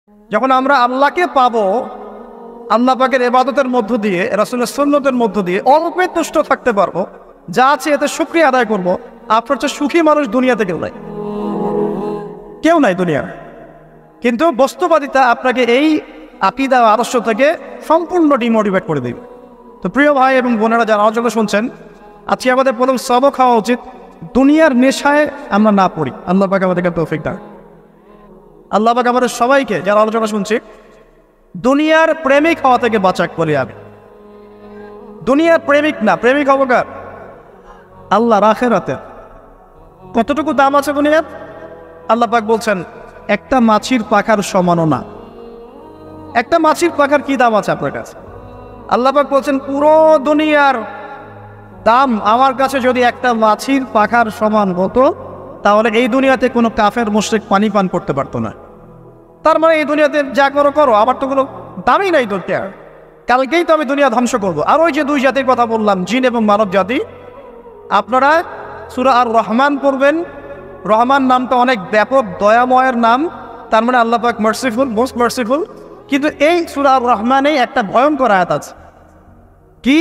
যখন আমরা আল্লাহকে পাবো, আল্লাহ পাকের ইবাদতের মধ্য দিয়ে, রাসূলের সুন্নতের মধ্য দিয়ে অল্পে তুষ্ট থাকতে পারবো, যা আছে এতে শুকরিয়া আদায় করবো। আপনার চেয়ে সুখী মানুষ দুনিয়াতে কেউ নাই, কেউ নাই দুনিয়া। কিন্তু বস্তুবাদিতা আপনাকে এই আকীদা আদর্শ থেকে সম্পূর্ণ ডিমোটিভেট করে দেবে। তো প্রিয় ভাই এবং বোনেরা যারা আলোচনা শুনছেন, আজকে আমাদের প্রথম সবক হওয়া উচিত দুনিয়ার নেশায় আমরা না পড়ি। আল্লাহ পাক আমাদেরকে তৌফিক দান। আল্লাহ পাক আমাদের সবাইকে যারা আলোচনা শুনছি দুনিয়ার প্রেমিক হওয়া থেকে বাঁচাক বলি আমি। দুনিয়ার প্রেমিক না, প্রেমিক হবো কার? আল্লাহর আখিরাতের। কতটুকু দাম আছে দুনিয়ার? আল্লাহ পাক বলছেন একটা মাছির পাখার সমানও না। একটা মাছির পাখার কি দাম আছে আপনার কাছে? আল্লাহ পাক বলছেন পুরো দুনিয়ার দাম আমার কাছে যদি একটা মাছির পাখার সমান হতো, তাহলে এই দুনিয়াতে কোনো কাফের মুশরিক পানি পান করতে পারতো না। তার মানে এই দুনিয়াতে যা করো করো, আমার তো কোনো দামই নাই দুনিয়ার। কালকেই তো আমি দুনিয়া ধ্বংস করবো। আর ওই যে দুই জাতির কথা বললাম, জিন এবং মানব জাতি, আপনারা সূরা আর রহমান পড়বেন। রহমান নামটা অনেক ব্যাপক, দয়াময়ের নাম। তার মানে আল্লাহ পাক মার্সিফুল, মোস্ট মার্সিফুল। কিন্তু এই সূরা আর রহমানে একটা ভয়ঙ্কর আয়াত আছে, কি?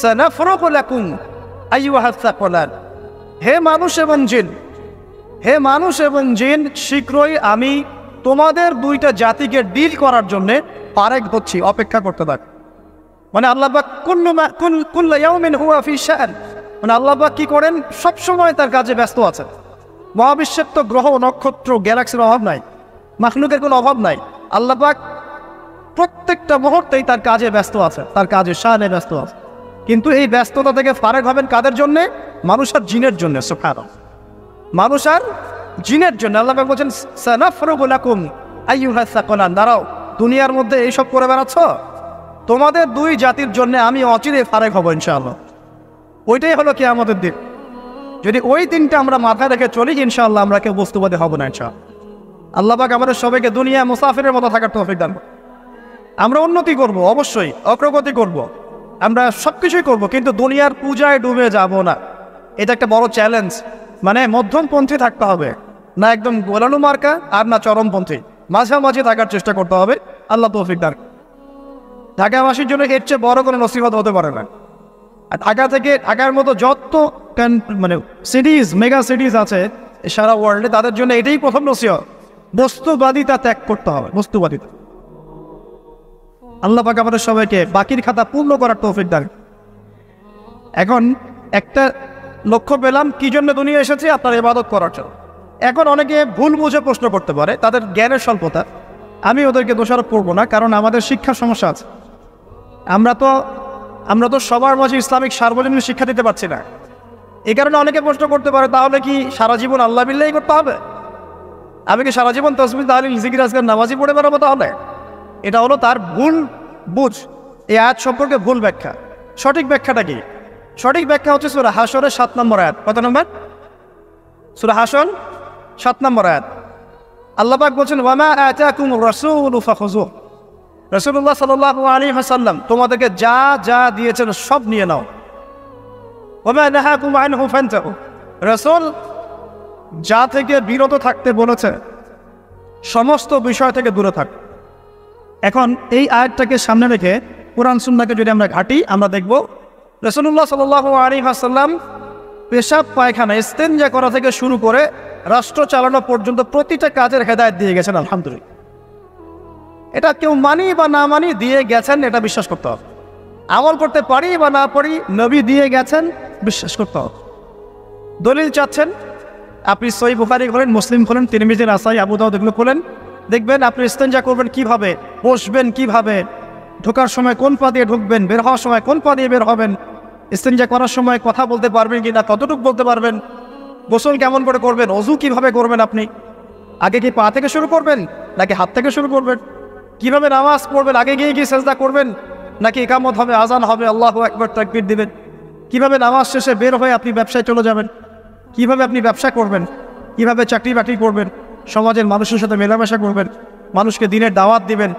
সানাফরুগু লাকুম আইয়ুহাস সাকলান। হে মানুষ এবং জিন, হে মানুষ এবং জিন, শীঘ্রই আমি তোমাদের দুইটা জাতিকে ডিল করার জন্য পারেক হচ্ছি, অপেক্ষা করতে থাক। মানে আল্লাহ পাক কুল্লু ইয়াউমিন হুয়া ফি শাআন, মানে আল্লাহ পাক কি করেন? সবসময় তার কাজে ব্যস্ত আছেন। মহাবিশ্বের তো গ্রহ নক্ষত্র গ্যালাক্সির অভাব নাই, মাখলুকের কোনো অভাব নাই। আল্লাহ পাক প্রত্যেকটা মুহূর্তেই তার কাজে ব্যস্ত আছে, তার কাজে শানে ব্যস্ত আছে। কিন্তু এই ব্যস্ততা থেকে ফারেক হবেন কাদের জন্যে? মানুষ আর জিনের জন্য। সুবহানাল্লাহ, মানুষ আর জিনের জন্য। আল্লাহ পাক বলছেন সানাফরুগু লাকুম আইয়ুহাস সাকলান। দাঁড়াও, দুনিয়ার মধ্যে এইসব করে বেড়াচ্ছ, তোমাদের দুই জাতির জন্য আমি অচিরে ফারেক হব ইনশাআল্লাহ। ওইটাই হলো কিয়ামতের দিন। যদি ওই দিনটা আমরা মাথায় রেখে চলি, ইনশাআল্লাহ আমরা কেউ বস্তুবাদী হব না ইনশাআল্লাহ। আল্লাহ পাক আমাদের সবাইকে দুনিয়া মুসাফিরের মতো থাকার তৌফিক দান। আমরা উন্নতি করব, অবশ্যই অগ্রগতি করব, আমরা সবকিছুই করব, কিন্তু দুনিয়ার পূজায় ডুবে যাব না। এটা একটা বড় চ্যালেঞ্জ। মানে মধ্যমপন্থী থাকতে হবে, না একদম গোলালু মার্কা আর না চরমপন্থী, মাঝামাঝি থাকার চেষ্টা করতে হবে। আল্লাহ তৌফিক দান। ঢাকাবাসীর জন্য এর চেয়ে বড় কোনো নসিহত হতে পারে না। আর ঢাকা থেকে, ঢাকার মতো যত মানে সিটিজ, মেগা সিটিজ আছে সারা ওয়ার্ল্ডে, তাদের জন্য এটাই প্রথম নসিহত, বস্তুবাদিতা ত্যাগ করতে হবে, বস্তুবাদিতা। আল্লাহ পাক আমাদের সবাইকে বাকির খাতা পূর্ণ করার তৌফিক দান। এখন একটা লক্ষ্য পেলাম, কি জন্য দুনিয়া এসেছে? আপনার ইবাদত করার জন্য। এখন অনেকে ভুল বুঝে প্রশ্ন করতে পারে, তাদের জ্ঞানের স্বল্পতা। আমি ওদেরকে দোষারোপ করবো না, কারণ আমাদের শিক্ষার সমস্যা আছে। আমরা তো সবার মাঝে ইসলামিক সার্বজনীন শিক্ষা দিতে পারছি না। এই কারণে অনেকে প্রশ্ন করতে পারে, তাহলে কি সারা জীবন আল্লাহ বিল্লাহি করতে হবে? আমি কি সারা জীবন তাসবিহ তাহলিল জিকির আজকার নামাজি পড়ে বেড়াবো? তাহলে এটা হলো তার ভুল বুঝ। এই আয়াত সম্পর্কে ভুল ব্যাখ্যা। সঠিক ব্যাখ্যাটা কি? সঠিক ব্যাখ্যা হচ্ছে সূরা হাশরের 7 নম্বর আয়াত। কত নম্বর? সূরা হাশর 7 নম্বর আয়াত। আল্লাহ পাক বলছেন ওয়ামা আতাকুমুর রাসূলু ফাখুযুহু। রাসূলুল্লাহ সাল্লাল্লাহু আলাইহি ওয়াসাল্লাম তোমাদেরকে যা যা দিয়েছেন সব নিয়ে নাও। ওয়ামা নাহাকুম আনহু ফান্তাহু। রাসূল যা থেকে বিরত থাকতে বলেছে সমস্ত বিষয় থেকে দূরে থাক। এখন এই আয়াতটাকে সামনে রেখে কোরআন সুন্নাহকে যদি আমরা ঘাঁটি, আমরা দেখব রাসূলুল্লাহ সাল্লাল্লাহু আলাইহি ওয়াসাল্লাম পেশাব পায়খানা ইস্তেনজা করা থেকে শুরু করে রাষ্ট্র চালানো পর্যন্ত প্রতিটা কাজের হেদায়েত দিয়ে গেছেন। আলহামদুলিল্লাহ, এটা কেউ মানি বা না মানি দিয়ে গেছেন, এটা বিশ্বাস করতে হবে। আমল করতে পারি বা না পারি, নবী দিয়ে গেছেন, বিশ্বাস করতে হবে। দলিল চাচ্ছেন, আপনি সহিহ বুখারী খোলেন, মুসলিম খোলেন, তিরমিজি, নাসাই, আবু দাউদ, এগুলো খোলেন, দেখবেন আপনি ইস্তেনজা করবেন কিভাবে, বসবেন কিভাবে, ঢোকার সময় কোন পা দিয়ে ঢুকবেন, বের হওয়ার সময় কোন পা দিয়ে বের হবেন, ইস্তেনজা করার সময় কথা বলতে পারবেন কি না, কতটুকু বলতে পারবেন, গোসল কেমন করে করবেন, ওযু কিভাবে করবেন, আপনি আগে কি পা থেকে শুরু করবেন নাকি হাত থেকে শুরু করবেন, কিভাবে নামাজ পড়বেন, আগে গিয়ে গিয়ে সেজদা করবেন নাকি ইকামত হবে, আজান হবে, আল্লাহু আকবার তাকবীর দিবেন, কিভাবে নামাজ শেষে বের হয়ে আপনি ব্যবসায় চলে যাবেন, কিভাবে আপনি ব্যবসা করবেন, কিভাবে চাকরি বাকরি করবেন, সমাজের মানুষের সাথে মেলামেশা করবেন, মানুষকে দিনের দাওয়াত দিবেন,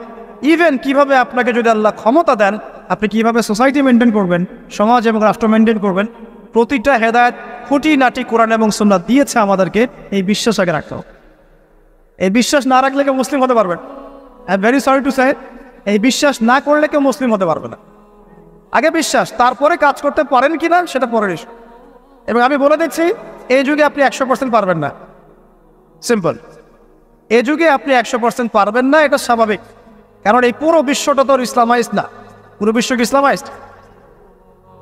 ইভেন কিভাবে আপনাকে যদি আল্লাহ ক্ষমতা দেন আপনি কিভাবে সোসাইটি মেনটেন করবেন, সমাজ এবং রাষ্ট্র মেনটেন করবেন, প্রতিটা হেদায়েত খুঁটিনাটি কোরআন এবং সুন্নাহ দিয়েছে আমাদেরকে। এই বিশ্বাস আগে রাখতে হবে। এই বিশ্বাস না রাখলে কেউ মুসলিম হতে পারবে না। I am very sorry to say, এই বিশ্বাস না করলে কেউ মুসলিম হতে পারবে না। আগে বিশ্বাস, তারপরে কাজ করতে পারেন কিনা সেটা পরের ইস্যু। এবং আমি বলে দিচ্ছি, এই যুগে আপনি 100% পারবেন না, সিম্পল। এই যুগে আপনি 100% পারবেন না, এটা স্বাভাবিক। কারণ এই পুরো বিশ্বটা তো ইসলামাইজড না। পুরো বিশ্ব কি ইসলামাইজড?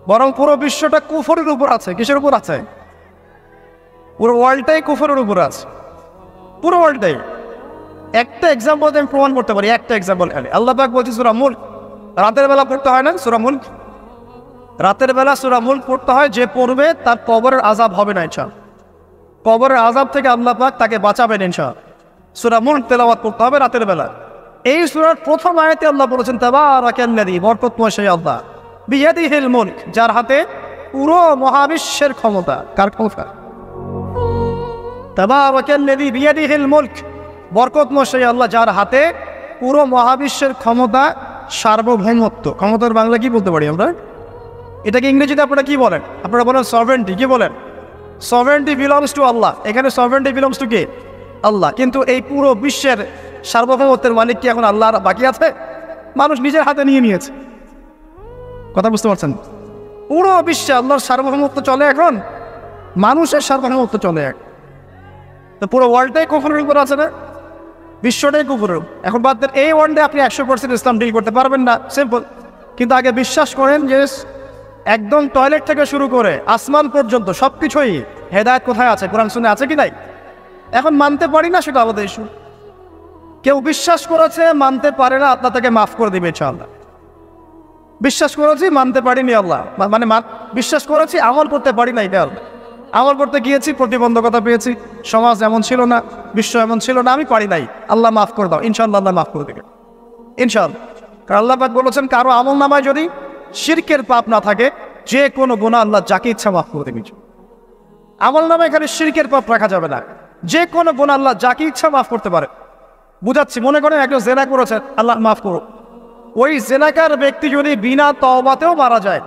বরং পুরো বিশ্বটা কুফরের উপর আছে। কিসের উপর আছে? পুরো ওয়ার্ল্ডটাই কুফরের উপর আছে, পুরো ওয়ার্ল্ডটাই। একটা এক্সাম্পল আমি প্রমাণ করতে পারি, একটা এক্সাম্পল খালি। আল্লাহ পাক বলছে সূরা মুলক, রাতের বেলা পড়তে হয় না সূরা মুলক? রাতের বেলা সূরা মুলক পড়তে হয়, যে পড়বে তার কবরের আযাব হবে না ইনশাআল্লাহ। কবরের আযাব থেকে আল্লাহ পাক তাকে বাঁচাবেন ইনশাআল্লাহ। সূরা মুলক তেলাওয়াত করতে হবে রাতের বেলা। এই সূরার প্রথম আয়াতে আল্লাহ বলেছেন তাবারাকাল্লাযী, বরকতময় সেই আল্লাহ, বিয়াদিহিল মুলক, যার হাতে পুরো মহাবিশ্বের ক্ষমতা। কার ক্ষমতা? তাবারাকাল্লাযী বিয়াদিহিল মুলক, বরকতময় সেই আল্লাহ, যার হাতে পুরো মহাবিশ্বের ক্ষমতা, সার্বভৌমত্ব। ক্ষমতার বাংলা কি বলতে পারি আমরা? এটাকে ইংরেজিতে আপনারা কি বলেন? আপনারা বলেন সভারেন্টি। কি বলেন? সভারেন্টি বিলংস টু আল্লাহ। এখানে সভারেন্টি বিলংস টু কে? আল্লাহ। কিন্তু এই পুরো বিশ্বের সার্বভৌমত্বের মালিক কি এখন আল্লাহ বাকি আছে? মানুষ নিজের হাতে নিয়ে নিয়েছে। কথা বুঝতে পারছেন? পুরো বিশ্বে আল্লাহর সার্বভৌমত্ব চলে এখন, মানুষের সার্বভৌমত্ব চলে এখন। তো পুরো ওয়ার্ল্ডটাই কুফরের উপর আছে না? বিশ্বটাই কুফরের। এখন বাদ দেন, এই ওয়ার্ল্ডে আপনি 100% ইসলাম ডিল করতে পারবেন না, সিম্পল। কিন্তু আগে বিশ্বাস করেন যে একদম টয়লেট থেকে শুরু করে আসমান পর্যন্ত সবকিছুই হেদায়েত কোথায় আছে, কোরআন শুনে আছে কি নাই? এখন মানতে পারি না, সেটা আলাদা ইস্যু। কেউ বিশ্বাস করেছে, মানতে পারে না, আল্লাহ তাকে মাফ করে দিবে ইনশাআল্লাহ। বিশ্বাস করেছি, মানতে পারিনি, আল্লাহ মানে বিশ্বাস করেছি, আমল করতে পারি না, এটা আল্লাহ। আমল করতে গিয়েছি, প্রতিবন্ধকতা পেয়েছি, সমাজ এমন ছিল না, বিশ্ব এমন ছিল না, আমি পারি নাই, আল্লাহ মাফ করে দাও, ইনশাআল্লাহ আল্লাহ মাফ করে দেবে ইনশাআল্লাহ। কারণ আল্লাহ পাক বলেছেন, কারো আমল নামায় যদি শিরকের পাপ না থাকে, যে কোনো গুনাহ আল্লাহ যাকে ইচ্ছা মাফ করে দেবে। আমল নামায় এখানে শিরকের পাপ রাখা যাবে না, যে কোনো গুনাহ আল্লাহ যাকে ইচ্ছা মাফ করতে পারে। বুঝাচ্ছি, মনে করেন একজন জেনা করেছেন, আল্লাহ মাফ করো। ওই জেনাকার ব্যক্তি যদি বিনা তওবাতেও মারা যায়,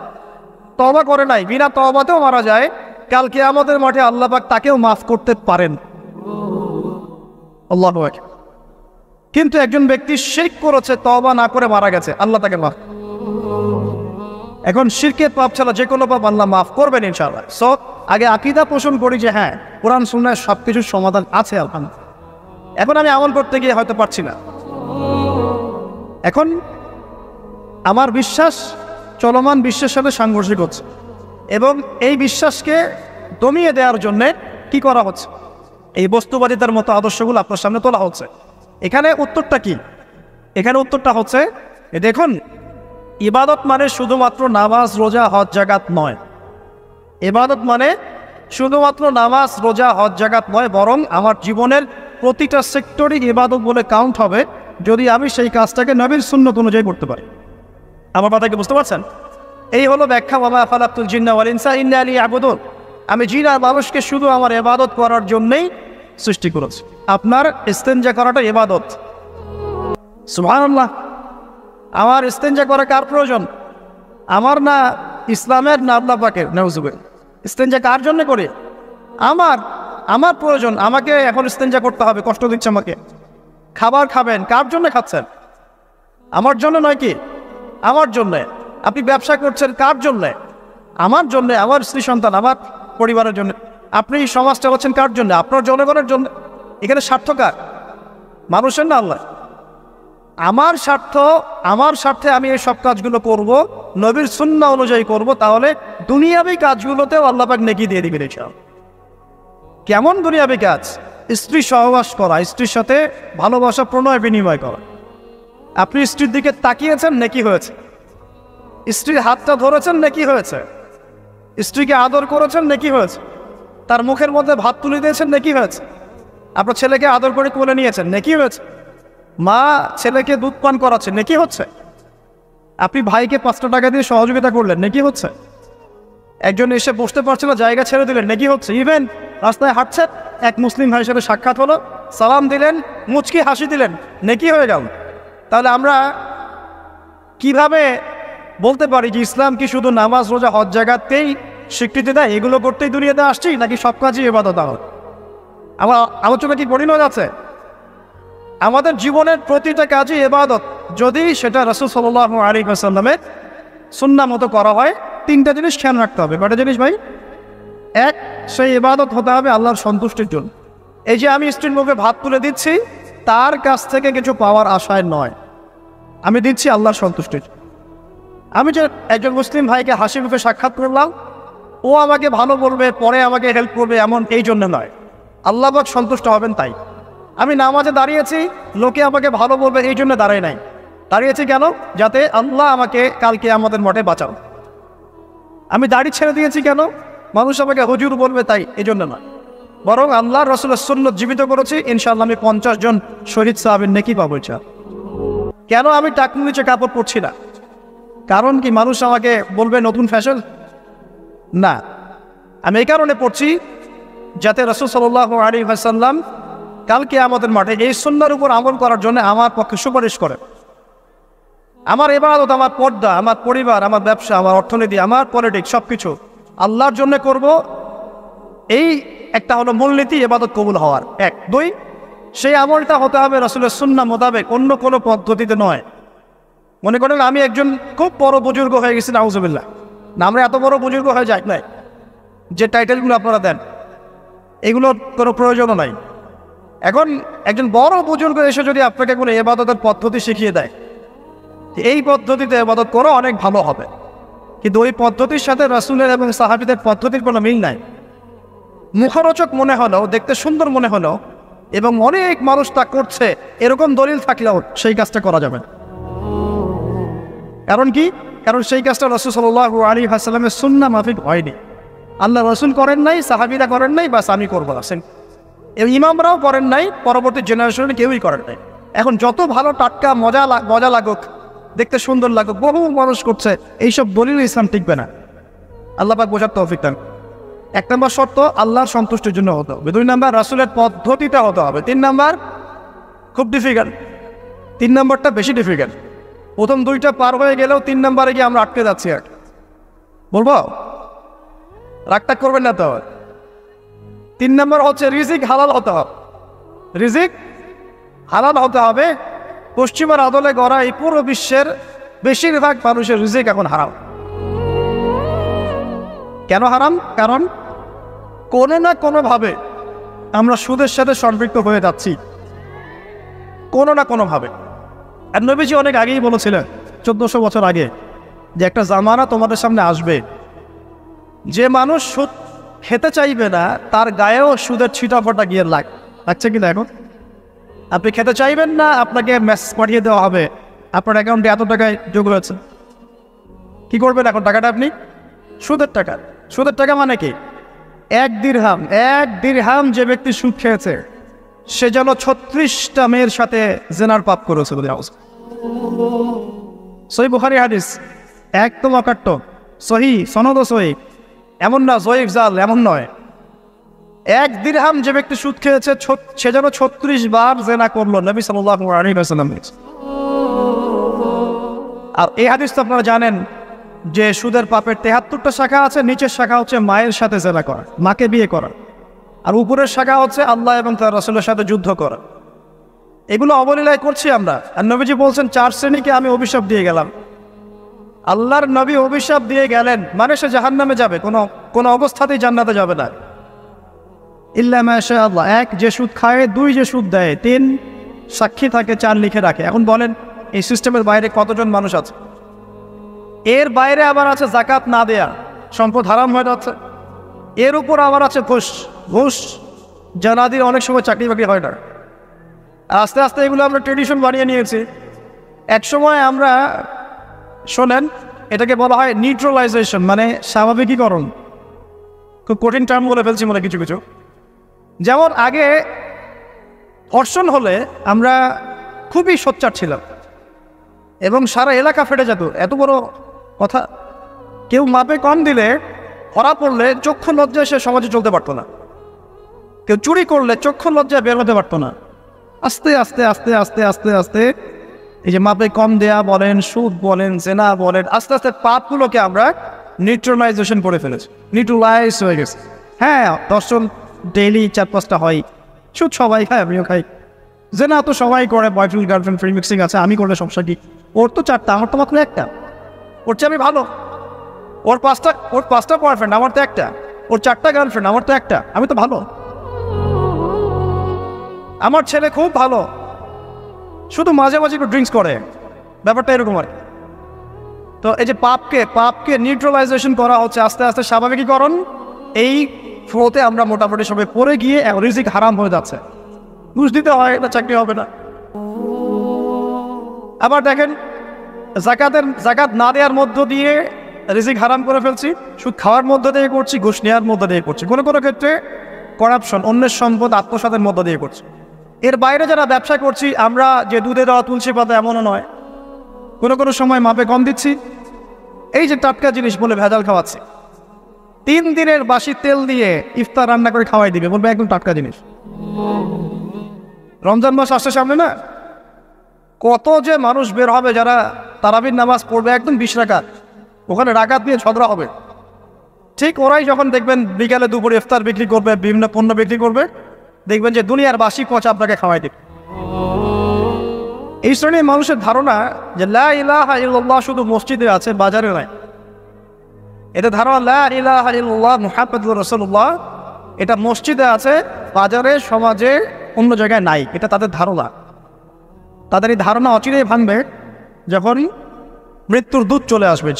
তওবা করে নাই, বিনা তওবাতেও মারা যায়, কাল কিয়ামতের মাঠে আল্লাহ পাক তাকেও মাফ করতে পারেন। আল্লাহু আকবার। কিন্তু একজন ব্যক্তি শিরক করেছে, তওবা না করে মারা গেছে, আল্লাহ তাকে মাফ। এখন শিরকের পাপ ছাড়া যে কোনো পাপ আল্লাহ মাফ করবেন ইনশাআল্লাহ। সো আগে আকীদা পোষণ করি যে হ্যাঁ, কোরআন সুন্নাহয় সবকিছুর সমাধান আছে আলহামদুলিল্লাহ। এখন আমি আমল করতে গিয়ে হয়তো পারছি না। এখন আমার বিশ্বাস চলমান বিশ্বের সাথে সাংঘর্ষিক হচ্ছে, এবং এই বিশ্বাসকে দমিয়ে দেওয়ার জন্যে কি করা হচ্ছে? এই বস্তুবাদিতার মতো আদর্শগুলো আপনার সামনে তোলা হচ্ছে। এখানে উত্তরটা কি? এখানে উত্তরটা হচ্ছে, দেখুন, ইবাদত মানে শুধুমাত্র নামাজ, রোজা, হজ, জাকাত নয়। ইবাদত মানে শুধুমাত্র নামাজ, রোজা, হজ, জাকাত নয়, বরং আমার জীবনের প্রতিটা সেক্টরই ইবাদত বলে কাউন্ট হবে যদি আমি সেই কাজটাকে নবীর সুন্নত অনুযায়ী করতে পারি। আমার কথা কি বুঝতে পারছেন? এই হলো ব্যাখ্যা, ওয়া মা খালাকতুল জিন্না ওয়াল ইনসা ইল্লা লিয়াবুদুন। আমি জিন আর মানুষকে শুধু আমার ইবাদত করার জন্যই সৃষ্টি করেছি। আপনার ইস্তেনজা করাটা ইবাদত। সুবহানাল্লাহ। আমার ইস্তেনজা করা কার প্রয়োজন? আমার না, ইসলামের না আল্লাহ পাকের? নাউজুবিল্লাহ। ইস্তেনজা কার জন্য করি? আমার প্রয়োজন। আমাকে এখন ইস্তেনজা করতে হবে, কষ্ট দিচ্ছে আমাকে। খাবার খাবেন, কার জন্য খাচ্ছেন? আমার জন্য নয় কি? আমার জন্যে। আপনি ব্যবসা করছেন, কার জন্যে? আমার জন্যে, আমার স্ত্রী সন্তান, আমার পরিবারের জন্য। আপনি সমাজ চালাচ্ছেন কার জন্য? আপনার জনগণের জন্য। এখানে স্বার্থ কার? মানুষের না আল্লাহ? আমার স্বার্থে আমি এই সব কাজগুলো করব, নবীর সুন্নাহ অনুযায়ী করব, তাহলে দুনিয়াবী কাজগুলোতেও আল্লাহ পাক নেকি দিয়ে দিবেন ইনশাআল্লাহ। কেমন দুনিয়াবী কাজ? স্ত্রী সহবাস করা, স্ত্রীর সাথে ভালোবাসা, প্রণয় বিনিময় করা। আপনি স্ত্রীর দিকে তাকিয়েছেন, নেকি হয়েছে। স্ত্রীর হাতটা ধরেছেন, নেকি হয়েছে। স্ত্রীকে আদর করেছেন, নেকি হয়েছে। তার মুখের মধ্যে ভাত তুলে দিয়েছেন, নেকি হয়েছে। আপনার ছেলেকে আদর করে কোলে নিয়েছেন, নেকি হয়েছে। মা ছেলেকে দুধ পান করাচ্ছে, নেকি হচ্ছে। আপনি ভাইকে 5টা টাকা দিয়ে সহযোগিতা করলেন, নেকি হচ্ছে। একজন এসে বসতে পারছে না, জায়গা ছেড়ে দিলেন, নেকি হচ্ছে। ইভেন রাস্তায় হাঁটছেন, এক মুসলিম ভাইয়ের সাথে সাক্ষাৎ হলো, সালাম দিলেন, মুচকি হাসি দিলেন, নেকি হয়ে গেল। তাহলে আমরা কিভাবে বলতে পারি যে ইসলাম কি শুধু নামাজ, রোজা, হজ, জাকাতকেই স্বীকৃতি দেয়, এগুলো করতেই দুনিয়াতে আসছি, নাকি সব কাজই ইবাদত? আমার আলোচনা কি পরিণত আছে? আমাদের জীবনের প্রতিটা কাজই ইবাদত, যদি সেটা রাসূল সাল্লাল্লাহু আলাইহি ওয়াসাল্লামের সুন্নাহ মতো করা হয়। তিনটা জিনিস খেয়াল রাখতে হবে। কয়টা জিনিস ভাই? এক, সেই ইবাদত হতে হবে আল্লাহর সন্তুষ্টির জন্য। এই যে আমি স্ত্রীর মুখে ভাত তুলে দিচ্ছি, তার কাছ থেকে কিছু পাওয়ার আশায় নয়, আমি দিচ্ছি আল্লাহর সন্তুষ্টির। আমি যে একজন মুসলিম ভাইকে হাসি মুখে সাক্ষাৎ করলাম, ও আমাকে ভালো বলবে, পরে আমাকে হেল্প করবে, এমন এই জন্য নয়, আল্লাহ পাক সন্তুষ্ট হবেন তাই। আমি নামাজে দাঁড়িয়েছি, লোকে আমাকে ভালো বলবে এই জন্য দাঁড়াই নাই, দাঁড়িয়েছি কেন? যাতে আল্লাহ আমাকে কালকে আমাদের মঠে বাঁচাও। আমি দাড়ি ছেড়ে দিয়েছি কেন? মানুষ আমাকে হুজুর বলবে তাই, এই জন্য না, বরং আল্লাহ রসুলের সুন্নাত জীবিত করেছি, ইনশাআল্লাহ আমি 50 জন শহীদ সাহাবের নেকি পাবো ইনশাআল্লাহ। কেন আমি টাকনু নিচে কাপড় পরছি না? কারণ কি মানুষ আমাকে বলবে নতুন ফ্যাশন? না, আমি এই কারণে পড়ছি যাতে রাসূল সাল্লাল্লাহু আলাইহি ওয়াসাল্লাম কালকে আমাদের মাঠে এই সুন্নাহর উপর আমল করার জন্য আমার পক্ষে সুপারিশ করে। আমার ইবাদত, আমার পর্দা, আমার পরিবার, আমার ব্যবসা, আমার অর্থনীতি, আমার পলিটিক্স সবকিছু আল্লাহর জন্য করব, এই একটা হলো মূলনীতি ইবাদত কবুল হওয়ার। এক। দুই, সেই আমলটা হতে হবে রাসূলের সুন্নাহ মোতাবেক, অন্য কোনো পদ্ধতিতে নয়। মনে করেন আমি একজন খুব বড় বুজুর্গ হয়ে গেছি, নাউজুবিল্লাহ, না আমরা এত বড় বুজুর্গ হয়ে যাই নাই, যে টাইটেলগুলো আপনারা দেন এগুলোর কোনো প্রয়োজনও নাই। এখন একজন বড় বুজুর্গ এসে যদি আপনাকে কোনো ইবাদতের পদ্ধতি শিখিয়ে দেয়, এই পদ্ধতিতে ইবাদত করো, অনেক ভালো হবে, কিন্তু ওই পদ্ধতির সাথে রাসূলের এবং সাহাবীদের পদ্ধতির কোনো মিল নাই। মুখরোচক মনে হলো, দেখতে সুন্দর মনে হলো, এবং অনেক মানুষ তা করছে, এরকম দলিল থাকলেও সেই কাজটা করা যাবে না। কারণ কি? কারণ সেই কাজটা রাসূল সাল্লাল্লাহু আলাইহি ওয়াসাল্লামের সুন্নাহ মাফিক হয়নি। আল্লাহ রাসূল করেন নাই, সাহাবীরা করেন নাই, বাস আমি করবো না। ইমামরাও করেন নাই, পরবর্তী জেনারেশনে কেউই করেন নাই। এখন যত ভালো টাটকা মজা লাগুক, দেখতে সুন্দর লাগুক, বহু মানুষ করছে, এইসব দলিল ইসলাম টিকবে না। আল্লাহ পাক বোঝার তৌফিক দান। 1 নম্বর শর্ত আল্লাহর সন্তুষ্টির জন্য হতে হবে। 2 নম্বর রাসূলের পদ্ধতিটা হতে হবে। 3 নম্বর খুব ডিফিকাল্ট, 3 নম্বরটা বেশি ডিফিকাল্ট। প্রথম 2টা পার হয়ে গেলেও 3 নম্বরে গিয়ে আমরা আটকে যাচ্ছি। আর বলবো, রাগটা করবেন না তো। 3 নম্বর হচ্ছে রিজিক হালাল হতে হবে। রিজিক হালাল হতে হবে। পশ্চিমের আদলে গড়া এই পুরো বিশ্বের বেশিরভাগ মানুষের রিজিক এখন হারাম। কেন হারাম? কারণ কোনো না কোনোভাবে আমরা সুদের সাথে সম্পৃক্ত হয়ে যাচ্ছি, কোনো না কোনোভাবে। আর নবীজি অনেক আগেই বলেছিলেন, 1400 বছর আগে, যে একটা জামানা তোমাদের সামনে আসবে, যে মানুষ সুদ খেতে চাইবে না, তার গায়েও সুদের ছিটাফোঁটা গিয়ে লাগছে কিনা। এখন আপনি খেতে চাইবেন না, আপনাকে মেসেজ পাঠিয়ে দেওয়া হবে আপনার অ্যাকাউন্টে এত টাকায় যোগ হয়েছে। কি করবেন এখন? টাকাটা আপনি সুদের টাকা। সুদের টাকা মানে কি? 1 দিরহাম যে ব্যক্তি সুদ খেয়েছে, সে যেন 36টা মেয়ের সাথে জেনার পাপ করেছে বলে। সহিহ বুখারী হাদিস, একদম অকাট্য, সহিহ, সনদ সহিহ, এমন না জয়ীফ জাল, এমন নয়। 1 দিরহাম যে ব্যক্তি সুদ খেয়েছে, সে যেন 36 বার জেনা করলো, নবী সাল্লাল্লাহু আলাইহি ওয়াসাল্লাম। আর এই হাদিস তো আপনারা জানেন যে সুদের পাপের 73টা শাখা আছে। নিচের শাখা হচ্ছে মায়ের সাথে জেনা করা, মাকে বিয়ে করা, আর উপরের শাখা হচ্ছে আল্লাহ এবং তার রাসূলের সাথে যুদ্ধ করা। এগুলো অবলীলায় করছি আমরা। আর নবীজি বলছেন 4 শ্রেণীকে আমি অভিশাপ দিয়ে গেলাম। আল্লাহর নবী অভিশাপ দিয়ে গেলেন, মানে সে জাহান্নামে যাবে, কোনো অবস্থাতেই জান্নাতে যাবে না। ইল্লা মাশা আল্লাহ। 1, যে সুদ খায়। 2, যে সুদ দেয়। 3, সাক্ষী থাকে। 4, লিখে রাখে। এখন বলেন এই সিস্টেমের বাইরে কতজন মানুষ আছে? এর বাইরে আবার আছে যাকাত না দেয়া, সম্পদ হারাম হয়ে যাচ্ছে। এর উপর আবার আছে ঘুষ, জানাদির অনেক সময় চাকরি বাকরি হয় না। আস্তে আস্তে এগুলো আমরা ট্রেডিশন বানিয়ে নিয়েছি। একসময় আমরা, শোনেন, এটাকে বলা হয় নিউট্রালাইজেশন, মানে স্বাভাবিকীকরণ। খুব কঠিন টার্ম বলে ফেলছি মনে কিছু কিছু। যেমন আগে ধর্ষণ হলে আমরা খুবই সোচ্চার ছিলাম এবং সারা এলাকা ফেটে যেত, এত বড় কথা। কেউ মাপে কম দিলে, ধরা পড়লে চক্ষু লজ্জায় সে সমাজে চলতে পারতো না। কেউ চুরি করলে চক্ষু লজ্জায় বের হতে পারতো না। আস্তে আস্তে আস্তে আস্তে আস্তে আস্তে এই যে মাপে কম দেয়া বলেন, সুদ বলেন, জেনা বলেন, আস্তে আস্তে পাপগুলোকে আমরা নিউট্রালাইজেশন করে ফেলেছি, নিউট্রালাইজ হয়ে গেছে। হ্যাঁ, দর্শন ডেইলি 4-5টা হয়, সুদ সবাই খায়, আমিও খাই, জেনা তো সবাই করে, বয়ফ্রেন্ড গার্লফ্রেন্ড ফ্রি মিক্সিং আছে, আমি করলে সমস্যা কি? ওর তো 4টা, আমার তো মাত্র 1টা। ওর চেয়ে আমি ভালো। ওর 5টা বয়ফ্রেন্ড, আমার তো 1টা। ওর 4টা গার্লফ্রেন্ড, আমার তো 1টা। আমি তো ভালো। আমার ছেলে খুব ভালো, শুধু মাঝে মাঝে একটু ড্রিঙ্কস করে, ব্যাপারটা এরকম আর কি। তো এই যে পাপকে নিউট্রালাইজেশন করা হচ্ছে আস্তে আস্তে স্বাভাবিকীকরণ, এই ফ্লোতে আমরা মোটামুটি সবাই পড়ে গিয়ে রিজিক হারাম হয়ে যাচ্ছে। ঘুষ দিতে হয়, এটা চাকরি হবে না। আবার দেখেন, জাকাত না দেওয়ার মধ্য দিয়ে রিজিক হারাম করে ফেলছি, সুদ খাওয়ার মধ্য দিয়ে করছি, ঘুষ নেওয়ার মধ্য দিয়ে করছি, কোনো কোনো ক্ষেত্রে করাপশন, অন্যের সম্পদ আত্মসাতের মধ্য দিয়ে করছি। এর বাইরে যারা ব্যবসা করছি, আমরা যে দুধে দেওয়া তুলসী পাতা এমনও নয়, কোনো কোনো সময় মাপে কম দিচ্ছি। এই যে টাটকা জিনিস বলে ভেজাল খাওয়াচ্ছি, 3 দিনের বাসি তেল দিয়ে ইফতার রান্না করে খাওয়াই দিবে, বলবে একদম টাটকা জিনিস। রমজান মাস আসছে সামনে না, কত যে মানুষ বের হবে যারা তারাবির নামাজ পড়বে একদম 20 রাকাত, ওখানে রাকাত দিয়ে ঝগড়া হবে। ঠিক ওরাই যখন দেখবেন বিকালে দুপুরে ইফতার বিক্রি করবে, বিভিন্ন পণ্য বিক্রি করবে, দেখবেন যে দুনিয়ার বাসি পচা আপনাকে খাওয়াই দিবে। এই শ্রেণীর মানুষের ধারণা যে লা ইলাহা ইল্লাল্লাহ শুধু মসজিদে আছে, বাজারে নাই। এটা ধারণা লা ইলাহা ইল্লাল্লাহ মুহাম্মাদুর রাসূলুল্লাহ এটা মসজিদে আছে, বাজারে সমাজে অন্য জায়গায় নাই। এটা তাদের ধারণা। তাদের এই ধারণা অচিরেই ভাঙবে যখন মৃত্যুর দূত চলে আসবে।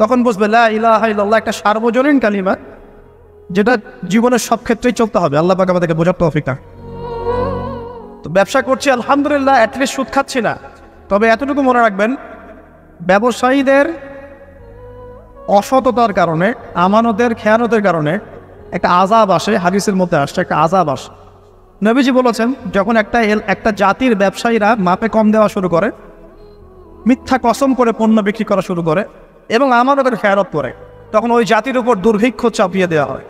তখন বুঝবে লা ইলাহা ইল্লাল্লাহ একটা সার্বজনীন কালিমা, যেটা জীবনের সব ক্ষেত্রেই চলতে হবে। আল্লাহ পাক আমাদেরকে বোঝার তৌফিক দান। তো ব্যবসা করছি আলহামদুলিল্লাহ, অ্যাটলিস্ট সুদ খাচ্ছি না। তবে এতটুকু মনে রাখবেন, ব্যবসায়ীদের অসততার কারণে, আমানতের খেয়ানতের কারণে একটা আযাব আসে। হাদিসের মধ্যে আসছে একটা আযাব আসে। নবীজি বলেছেন, যখন একটা জাতির ব্যবসায়ীরা মাপে কম দেওয়া শুরু করে, মিথ্যা কসম করে পণ্য বিক্রি করা শুরু করে এবং আমানতের খেয়ানত করে, তখন ওই জাতির উপর দুর্ভিক্ষ চাপিয়ে দেওয়া হয়।